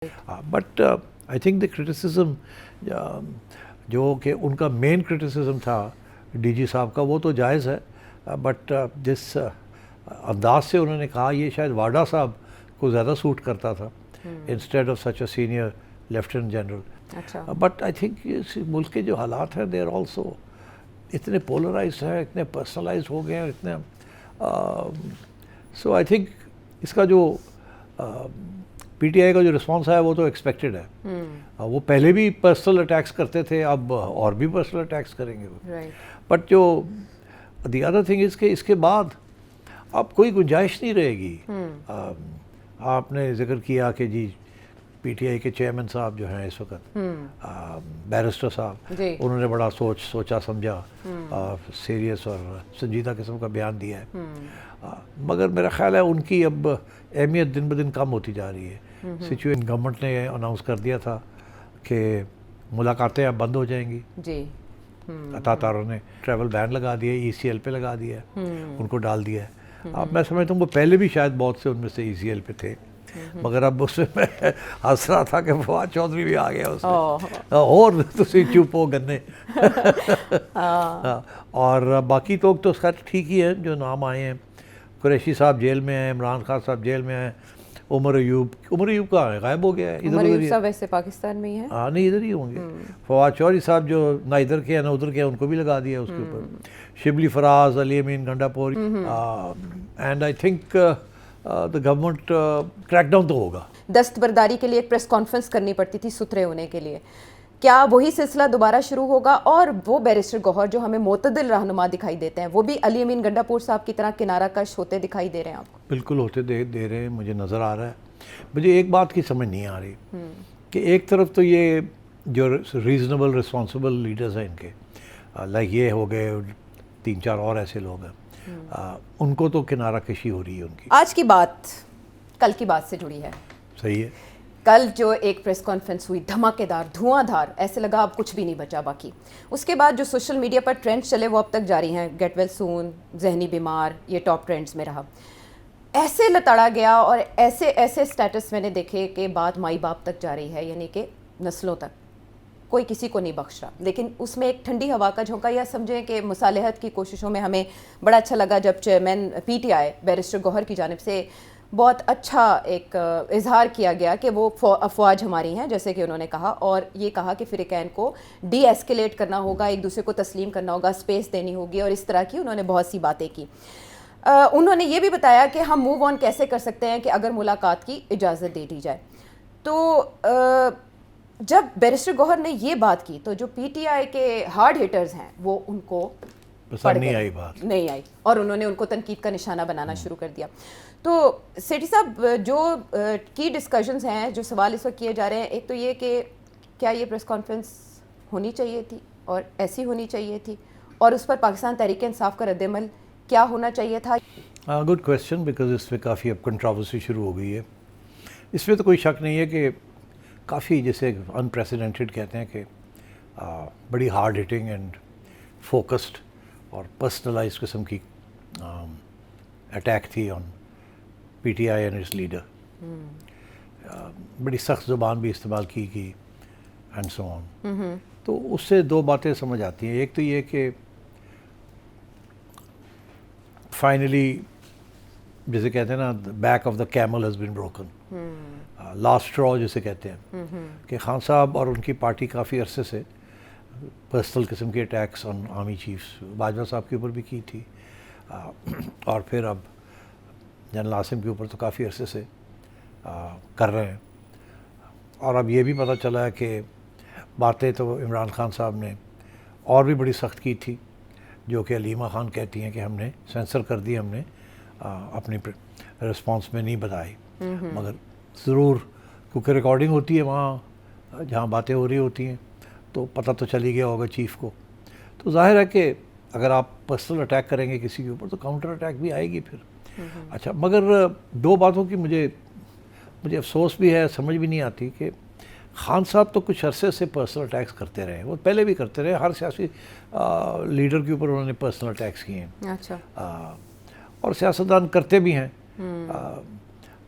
But I think the criticism जो कि उनका मेन क्रिटिसिज्म था डीजी साहब का, वो तो जायज़ है, बट जिस अंदाज से उन्होंने कहा ये शायद वाडा साहब को ज़्यादा सूट करता था instead of such a senior lieutenant general. अच्छा, बट आई थिंक मुल्क के जो हालात हैं दे आर ऑल्सो इतने पोलराइज्ड हैं, इतने पर्सनलाइज हो गए हैं, इतने सो आई थिंक इसका जो पीटीआई का जो रिस्पांस आया वो तो एक्सपेक्टेड है। वो पहले भी पर्सनल अटैक्स करते थे, अब और भी पर्सनल अटैक्स करेंगे वो। बट जो द अदर थिंग इज़ के इसके बाद अब कोई गुंजाइश नहीं रहेगी। आपने जिक्र किया कि जी पीटीआई के चेयरमैन साहब जो हैं इस वक्त, बैरिस्टर साहब, उन्होंने बड़ा सोचा समझा सीरियस और संजीदा किस्म का बयान दिया है। मगर मेरा ख्याल है उनकी अब अहमियत दिन ब दिन कम होती जा रही है। सिचुएशन गवर्नमेंट ने अनाउंस कर दिया था कि मुलाकातें अब बंद हो जाएंगी जी। अतातारों ने ट्रैवल बैन लगा दिया, ईसीएल पे लगा दिया, उनको डाल दिया है। अब मैं समझता हूँ वो पहले भी शायद बहुत से उनमें से ईसीएल पे थे, मगर अब उसमें मैं हंस रहा था कि फवाद चौधरी भी आ गया उसमें, और तुसी चुप हो गन्ने। और बाकी तो खैर ठीक ही है जो नाम आए हैं। कुरैशी साहब जेल में हैं, इमरान खान साहब जेल में हैं, उमर अयूब कहाँ है, गायब हो गया है, इधर वैसे पाकिस्तान में ही है। हाँ नहीं इधर ही होंगे। फवाद चौधरी साहब जो ना इधर के हैं ना उधर के हैं, उनको भी लगा दिया उसके ऊपर। Shibli Faraz, Ali Amin Gandapur, and I think the government crackdown तो होगा। दस्तबरदारी के लिए एक प्रेस कॉन्फ्रेंस करनी पड़ती थी सुथरे होने के लिए, क्या वही सिलसिला दोबारा शुरू होगा? और वो बैरिस्टर गौहर जो हमें मोतदिल रहनुमा दिखाई देते हैं, वो भी अली अमीन गंडापुर साहब की तरह किनारा कश होते दिखाई दे रहे हैं आपको? बिल्कुल होते दे रहे हैं, मुझे नज़र आ रहा है। मुझे एक बात की समझ नहीं आ रही कि एक तरफ तो ये जो रीज़नेबल रिस्पॉन्सिबल लीडर्स हैं इनके, लाइक ये हो गए 3-4 और ऐसे लोग हैं, उनको तो किनारा कशी हो रही है उनकी। आज की बात कल की बात से जुड़ी है। सही है। कल जो एक प्रेस कॉन्फ्रेंस हुई धमाकेदार, धुआंधार, ऐसे लगा अब कुछ भी नहीं बचा बाकी। उसके बाद जो सोशल मीडिया पर ट्रेंड्स चले वो अब तक जारी हैं। गेट वेल सून, जहनी बीमार, ये टॉप ट्रेंड्स में रहा। ऐसे लताड़ा गया और ऐसे ऐसे स्टेटस मैंने देखे कि बात माई बाप तक जा रही है, यानी कि नस्लों तक, कोई किसी को नहीं बख्श रहा। लेकिन उसमें एक ठंडी हवा का झोंका, या समझें कि मुसालहत की कोशिशों में हमें बड़ा अच्छा लगा जब चेयरमैन पीटीआई बैरिस्टर गौहर की जानिब से बहुत अच्छा एक इजहार किया गया कि वो अफवाज हमारी हैं, जैसे कि उन्होंने कहा, और ये कहा कि फ़िरक़ैन को डी एस्केलेट करना होगा, एक दूसरे को तस्लीम करना होगा, स्पेस देनी होगी, और इस तरह की उन्होंने बहुत सी बातें की। उन्होंने ये भी बताया कि हम मूव ऑन कैसे कर सकते हैं कि अगर मुलाकात की इजाज़त दे दी जाए। तो जब बैरिस्टर गौहर ने ये बात की तो जो पीटीआई के हार्ड हिटर्स हैं वो उनको पसंद नहीं आई, बात नहीं आई, और उन्होंने उनको तनकीद का निशाना बनाना शुरू कर दिया। तो सेठी साहब, जो की डिस्कशंस हैं, जो सवाल इस वक्त किए जा रहे हैं, एक तो ये कि क्या ये प्रेस कॉन्फ्रेंस होनी चाहिए थी और ऐसी होनी चाहिए थी, और उस पर पाकिस्तान तहरीक इंसाफ का रद्दमल क्या होना चाहिए था? गुड क्वेश्चन, बिकॉज इसमें काफ़ी अब कंट्रोवर्सी शुरू हो गई है। इसमें तो कोई शक नहीं है कि काफ़ी, जैसे अनप्रेसिडेंटेड कहते हैं कि बड़ी हार्ड हिटिंग एंड फोकस्ड और पर्सनलाइज किस्म की अटैक थी on PTI and it's leader. बड़ी सख्त ज़ुबान भी इस्तेमाल की एंड सो ऑन। तो उससे दो बातें समझ आती हैं। एक तो ये कि फाइनली, जैसे कहते हैं ना, back of the camel has been broken, last straw जिसे कहते हैं, कि खान साहब और उनकी पार्टी काफ़ी अरसे से पर्सनल किस्म के attacks on army chiefs, Bajwa साहब के ऊपर भी की थी, और फिर अब जनरल आसिम के ऊपर तो काफ़ी अरसे से कर रहे हैं। और अब ये भी पता चला है कि बातें तो इमरान खान साहब ने और भी बड़ी सख्त की थी, जो कि अलीमा खान कहती हैं कि हमने सेंसर कर दी, हमने अपनी रिस्पांस में नहीं बताई, मगर ज़रूर क्योंकि रिकॉर्डिंग होती है वहाँ जहाँ बातें हो रही होती हैं, तो पता तो चल ही गया होगा चीफ़ को। तो जाहिर है कि अगर आप पर्सनल अटैक करेंगे किसी के ऊपर तो काउंटर अटैक भी आएगी फिर। अच्छा, मगर दो बातों की मुझे अफसोस भी है, समझ भी नहीं आती कि खान साहब तो कुछ अरसे से पर्सनल अटैक्स करते रहे, वो पहले भी करते रहे, हर सियासी लीडर के ऊपर उन्होंने पर्सनल अटैक्स किए हैं। अच्छा। और सियासतदान करते भी हैं,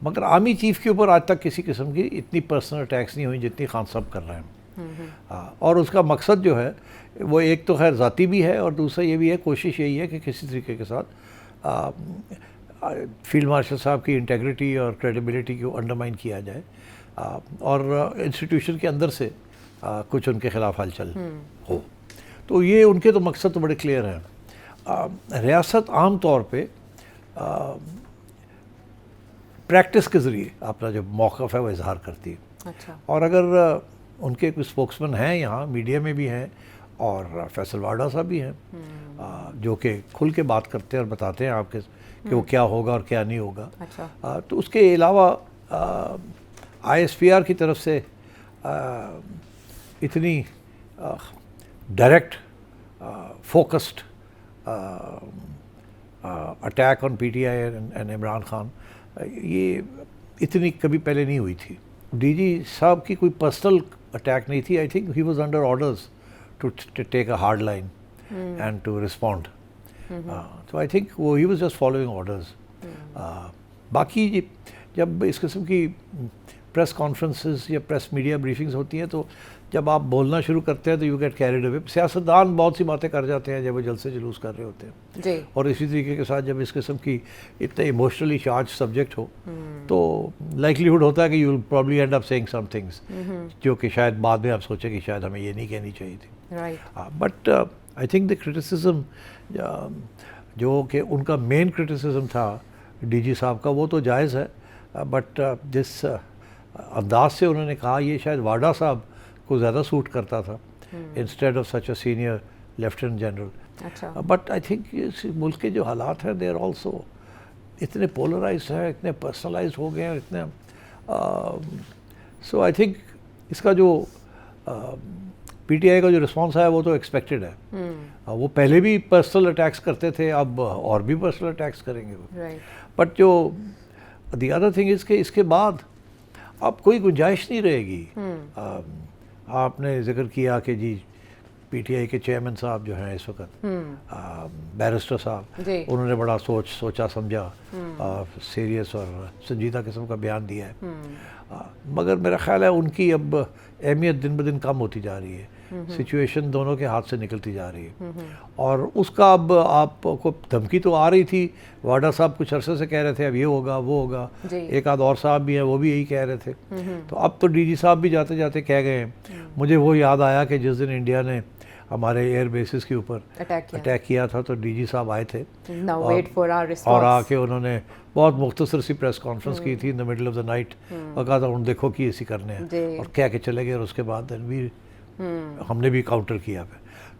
मगर आर्मी चीफ के ऊपर आज तक किसी किस्म की इतनी पर्सनल अटैक्स नहीं हुई जितनी खान साहब कर रहे हैं। और उसका मकसद जो है वो एक तो खैर ज़ाती भी है और दूसरा ये भी है, कोशिश यही है कि किसी तरीके के साथ फील्ड मार्शल साहब की इंटेग्रिटी और क्रेडिबिलिटी को अंडरमाइन किया जाए और इंस्टीट्यूशन के अंदर से कुछ उनके ख़िलाफ़ हलचल हो। तो ये उनके तो मकसद तो बड़े क्लियर हैं। रियासत आम तौर पे प्रैक्टिस के ज़रिए अपना जो मौक़िफ़ है वो इजहार करती है। अच्छा। और अगर उनके कुछ स्पोक्समैन हैं यहाँ मीडिया में भी हैं और फैसल वाडा साहब भी हैं जो कि खुल के बात करते हैं और बताते हैं आपके कि वो क्या होगा और क्या नहीं होगा। अच्छा। तो उसके अलावा ISPR की तरफ से इतनी direct focused attack on PTI and Imran Khan ये इतनी कभी पहले नहीं हुई थी। DG साहब की कोई पर्सनल अटैक नहीं थी। I think he was under orders to take a hard line and to respond. तो आई थिंक वो he was just following orders. बाकी जब इस किस्म की प्रेस कॉन्फ्रेंसेस या प्रेस मीडिया ब्रीफिंग्स होती हैं तो जब आप बोलना शुरू करते हैं तो यू गेट कैरिड अवे। सियासतदान बहुत सी बातें कर जाते हैं जब वो जलसे जुलूस कर रहे होते हैं जी। और इसी तरीके के साथ जब इस किस्म की इतने इमोशनली चार्ज सब्जेक्ट हो तो लाइकलीहुड होता है कि you will probably end up saying some things जो कि शायद बाद में आप सोचें कि शायद हमें ये नहीं कहनी चाहिए थी। Right. But I think the criticism जो कि उनका मेन क्रिटिसिज्म था DG साहब का वो तो जायज़ है। बट जिस अंदाज से उन्होंने कहा ये शायद वाडा साहब को ज़्यादा सूट करता था instead of such a senior lieutenant general. अच्छा। बट आई थिंक मुल्क के जो हालात हैं दे आर ऑल्सो इतने पोलराइज हैं, इतने पर्सनलाइज हो गए हैं, इतने सो आई थिंक इसका जो PTI का जो रिस्पॉन्स है वो तो एक्सपेक्टेड है। वो पहले भी पर्सनल अटैक्स करते थे, अब और भी पर्सनल अटैक्स करेंगे वो। बट जो द अदर थिंग इज़ के इसके बाद अब कोई गुंजाइश नहीं रहेगी। आपने जिक्र किया कि जी PTI के चेयरमैन साहब जो हैं इस वक्त बैरिस्टर साहब, उन्होंने बड़ा सोचा समझा सीरियस और संजीदा किस्म का बयान दिया है। मगर मेरा ख्याल है उनकी अब अहमियत दिन ब दिन कम होती जा रही है। सिचुएशन दोनों के हाथ से निकलती जा रही है और उसका अब आपको धमकी तो आ रही थी। वाडा साहब कुछ अरसे से कह रहे थे अब ये होगा वो होगा, एक आध और साहब भी हैं वो भी यही कह रहे थे। तो अब तो DG साहब भी जाते जाते कह गए हैं। मुझे वो याद आया कि जिस दिन इंडिया ने हमारे एयर बेसिस के ऊपर अटैक किया था तो DG साहब आए थे और आके उन्होंने बहुत मुख्तसर सी प्रेस कॉन्फ्रेंस की थी in the middle of the night और कहा था उन देखो कि ऐसी करने हैं और कह के चले गए और उसके बाद हमने भी काउंटर किया।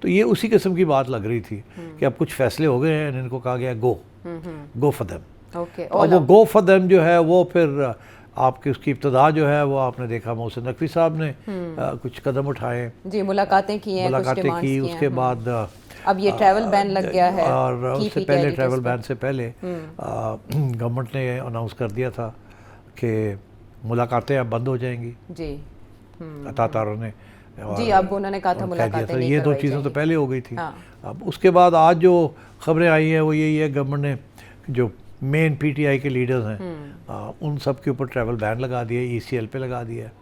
तो ये उसी किस्म की बात लग रही थी कि अब कुछ फैसले हो गए हैं, इनको कहा गया गो फॉर देम। और वो गो फॉर देम जो है वो फिर आपकी उसकी इब्तदा जो है वो आपने देखा मोहसिन नकवी साहब ने कुछ कदम उठाए जी, मुलाकातें की हैं, मुलाकातें की। उसके बाद अब ये ट्रैवल बैन लग गया है और उससे पहले ट्रैवल बैन से पहले गवर्नमेंट ने अनाउंस कर दिया था कि मुलाकातें अब बंद हो जाएंगी जी। अतातारों ने जी, अब उन्होंने कहा था मुलाकातें नहीं, ये दो चीज़ें तो पहले हो गई थी। अब उसके बाद आज जो खबरें आई हैं वो यही है गवर्नमेंट ने जो मेन PTI के लीडर्स हैं उन सब के ऊपर ट्रैवल बैन लगा दिया, ECL पे लगा दिया है,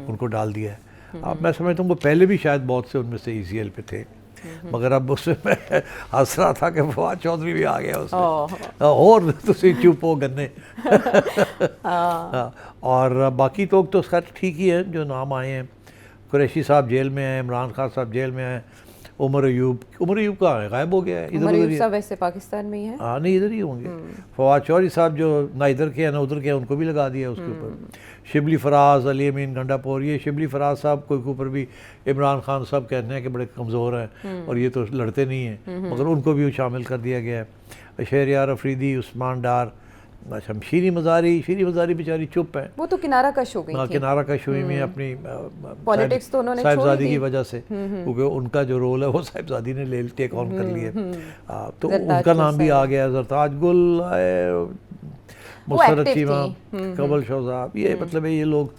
उनको डाल दिया है। अब मैं समझता हूँ वो पहले भी शायद बहुत से उनमें से ECL पे थे मगर अब उसमें मैं हंस रहा था कि फवाद चौधरी भी आ गया उसमें और तुम चुप हो गन्ने और बाकी लोग तो खैर ठीक ही हैं जो नाम आए हैं। कुरैशी साहब जेल में हैं, इमरान खान साहब जेल में हैं, उमर अयूब कहाँ है, गायब हो गया है, इधर उधर ही है। वैसे पाकिस्तान में ही है। हाँ नहीं इधर ही होंगे। फवाद चौधरी साहब जो ना इधर के हैं ना उधर के हैं उनको भी लगा दिया उसके ऊपर। शिबली फराज, अली अमीन गंडापुर, ये शिबली फराज साहब के ऊपर भी इमरान खान साहब कहते हैं कि बड़े कमज़ोर हैं और ये तो लड़ते नहीं हैं मगर उनको भी शामिल कर दिया गया है। शहरियार अफरीदी, उस्मान डार, अच्छा शीरी मज़ारी बेचारी चुप है, वो तो किनारा कश हो गई थी। किनारा कश हुई में अपनी पॉलिटिक्स तो उन्होंने साहिबजादी की वजह से क्योंकि उनका जो रोल है वो साहिबजादी ने ले टेक ऑन कर लिया तो उनका नाम भी आ गया। जरताज गुल, मुसरत चीमा, कमल शौजाब, ये मतलब है ये लोग।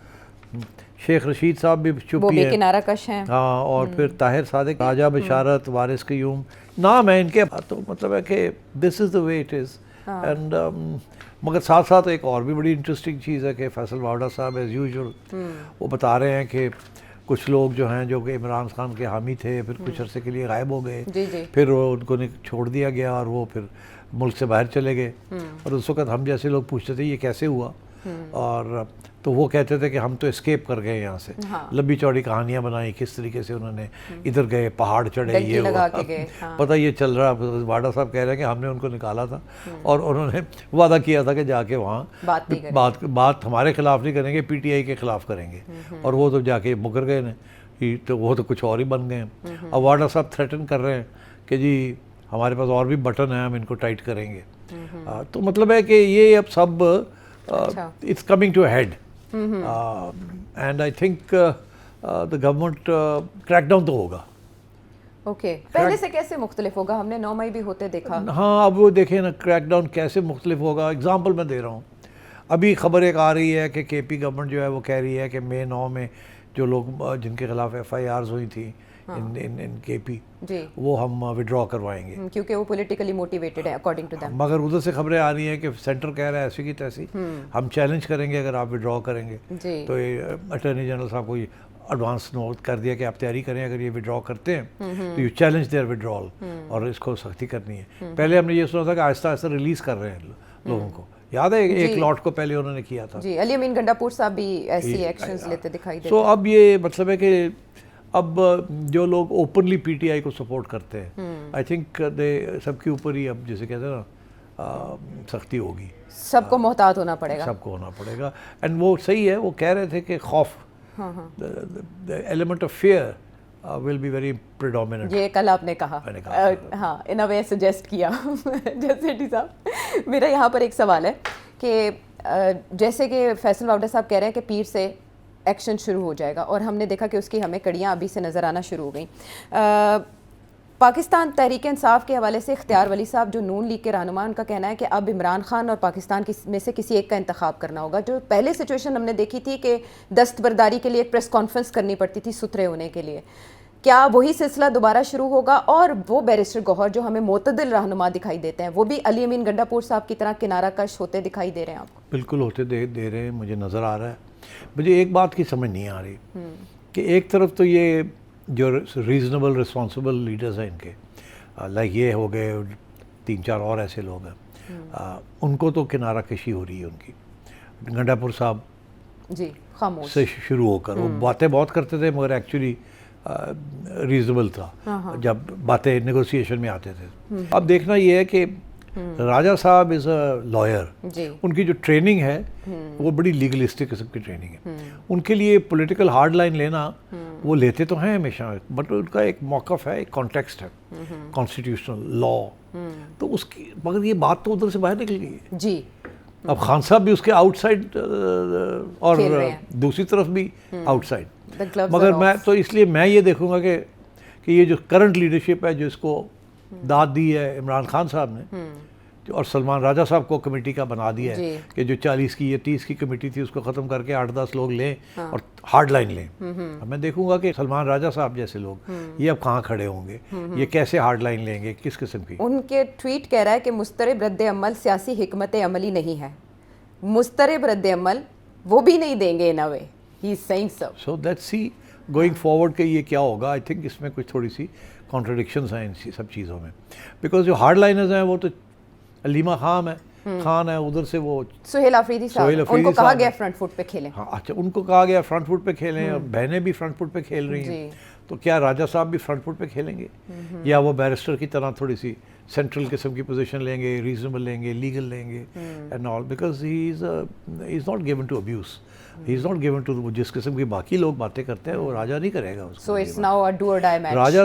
शेख रशीद साहब भी चुप ही है, किनारा कश हैं। हाँ और फिर ताहिर सादिक, राजा बशारत, वारिस क़यूम नाम है इनके। तो मतलब है कि this is the way it is. And मगर साथ साथ एक और भी बड़ी इंटरेस्टिंग चीज़ है कि फैसल वावड़ा साहब एज़ यूजुअल वो बता रहे हैं कि कुछ लोग जो हैं जो कि इमरान खान के हामी थे फिर कुछ अरसे के लिए गायब हो गए, फिर उनको छोड़ दिया गया और वो फिर मुल्क से बाहर चले गए। और उस वक्त हम जैसे लोग पूछते थे ये कैसे हुआ, और तो वो कहते थे कि हम तो एस्केप कर गए यहाँ से। लंबी चौड़ी कहानियाँ बनाई किस तरीके से उन्होंने इधर गए, पहाड़ चढ़े, ये हुआ, पता ये चल रहा। वाडा साहब कह रहे हैं कि हमने उनको निकाला था और उन्होंने वादा किया था कि जाके वहाँ बात हमारे खिलाफ नहीं करेंगे, पीटीआई के खिलाफ करेंगे, और वो तो जाके मुकर गए ने, तो वो तो कुछ और ही बन गए। अब वाडा साहब थ्रेटन कर रहे हैं कि जी हमारे पास और भी बटन है, हम इनको टाइट करेंगे। तो मतलब है कि ये अब सब it's coming to head and I think the government crackdown तो होगा। ओके, पहले से कैसे मुख्तलिफ होगा? हमने 9 मई भी होते देखा। हाँ, अब वो देखें ना क्रैकडाउन कैसे मुख्तलिफ होगा। एग्जांपल मैं दे रहा हूँ, अभी खबर एक आ रही है कि केपी गवर्नमेंट जो है वो कह रही है कि मई 9 में जो लोग जिनके खिलाफ FIRs हुई थी इन केपी वो हम विड्रॉ करवाएंगे, क्योंकि वो पॉलिटिकली मोटिवेटेड है अकॉर्डिंग टू देम। मगर उधर से खबरें आ रही हैं कि सेंटर कह रहा है ऐसी की तैसी, हम चैलेंज करेंगे अगर आप विड्रॉ करेंगे। तो ये अटॉर्नी जनरल साहब को एडवांस नोट कर दिया कि आप तैयारी करें, अगर ये विड्रॉ करते हैं तो यू चैलेंज देयर विड्रॉल और इसको सख्ती करनी है। पहले हमने ये सुना था कि आहिस्ता आहिस्ता रिलीज कर रहे हैं लोगों को, याद है एक लॉट को पहले उन्होंने किया था। जी, अली अमीन गंडापुर साहब भी ऐसी एक्शंस लेते दिखाई देते। सो अब ये मतलब है कि अब जो लोग ओपनली पीटीआई को सपोर्ट करते हैं, आई थिंक सबके ऊपर ही अब जैसे कहते हैं ना सख्ती होगी, सबको मोहतात होना पड़ेगा, सबको होना पड़ेगा। एंड वो सही है, वो कह रहे थे कि खौफ, the element of fear will be very predominant. ये कल आपने कहा, हाँ, इन अ वे सजेस्ट किया। जैसे डी साहब, मेरा यहाँ पर एक सवाल है कि जैसे कि फैसल वावड़ा साहब कह रहे हैं कि पीर से एक्शन शुरू हो जाएगा, और हमने देखा कि उसकी हमें कड़ियाँ अभी से नज़र आना शुरू हो गई। पाकिस्तान तहरीक इंसाफ के हवाले से इख्तियार वली साहब जो नून लीग के रहनुमा, उनका कहना है कि अब इमरान खान और पाकिस्तान में से किसी एक का इंतखाब करना होगा। जो पहले सिचुएशन हमने देखी थी कि दस्तबरदारी के लिए एक प्रेस कॉन्फ्रेंस करनी पड़ती थी सुथरे होने के लिए, क्या वही सिलसिला दोबारा शुरू होगा? और वो बैरिस्टर गौहर जो हमें मोतदिल रहनुमा दिखाई देते हैं, वो भी अली अमीन गंडापुर साहब की तरह किनारा कश होते दिखाई दे रहे हैं आपको? बिल्कुल होते दे रहे हैं, मुझे नज़र आ रहा है। मुझे एक बात की समझ नहीं आ रही कि एक तरफ तो ये जो रीज़नेबल रिस्पॉन्सिबल लीडर्स हैं इनके, लाइक ये हो गए 3-4 और ऐसे लोग हैं, उनको तो किनारा कशी हो रही है उनकी। गंडापुर साहब जी खामोश से शुरू होकर वो बातें बहुत करते थे, मगर एक्चुअली रीजनेबल था जब बातें नेगोशिएशन में आते थे। अब देखना ये है कि राजा साहब इज़ अ लॉयर, उनकी जो ट्रेनिंग है वो बड़ी लीगलिस्टिक किस्म की ट्रेनिंग है। उनके लिए पॉलिटिकल हार्ड लाइन लेना वो लेते तो हैं हमेशा, बट उनका एक मौक़िफ़ है, एक कॉन्टेक्स्ट है, कॉन्स्टिट्यूशनल लॉ, तो उसकी, मगर ये बात तो उधर से बाहर निकल गई है जी। अब खान साहब भी उसके आउटसाइड और दूसरी तरफ भी आउटसाइड, मगर मैं तो इसलिए मैं ये देखूंगा कि ये जो करंट लीडरशिप है जो इसको दाद दी है इमरान खान साहब ने और सलमान राजा साहब को कमेटी का बना दिया है कि जो 40 की या 30 की कमेटी थी उसको ख़त्म करके 8-10 लोग लें और हार्ड लाइन लें। अब मैं देखूंगा कि सलमान राजा साहब जैसे लोग ये अब कहाँ खड़े होंगे, ये कैसे हार्ड लाइन लेंगे, किस किस्म की। उनके ट्वीट कह रहा है कि मुस्तरब रद्द-ए-अमल सियासी हिकमत अमली नहीं है, मुस्तरब रद्द-ए-अमल वो भी नहीं देंगे in a way, he is saying so let's see going forward कि ये क्या होगा। आई थिंक इसमें कुछ थोड़ी सी कॉन्ट्रडिक्शंस हैं इन सब चीज़ों में, बिकॉज जो हार्ड लाइनर्स हैं वो तो अलीमा खान है, उधर से वो सुहेल अफरीदी साहब, उनको कहा गया फ्रंट फुट पे खेलें। हाँ अच्छा, उनको कहा गया फ्रंट फुट पे खेलें, और बहनें भी फ्रंट फुट पे खेल रही हैं, तो क्या राजा साहब भी फ्रंट फुट पे खेलेंगे या वो बैरिस्टर की तरह थोड़ी सी सेंट्रल किस्म की पोजीशन लेंगे, रीजनेबल लेंगे, लीगल लेंगे and all, because he is not given to abuse, he is not given to, जिस किस्म की बाकी लोग बातें करते हैं वो राजा नहीं करेगा उसको। So it's now a do और डाई मैच। राजा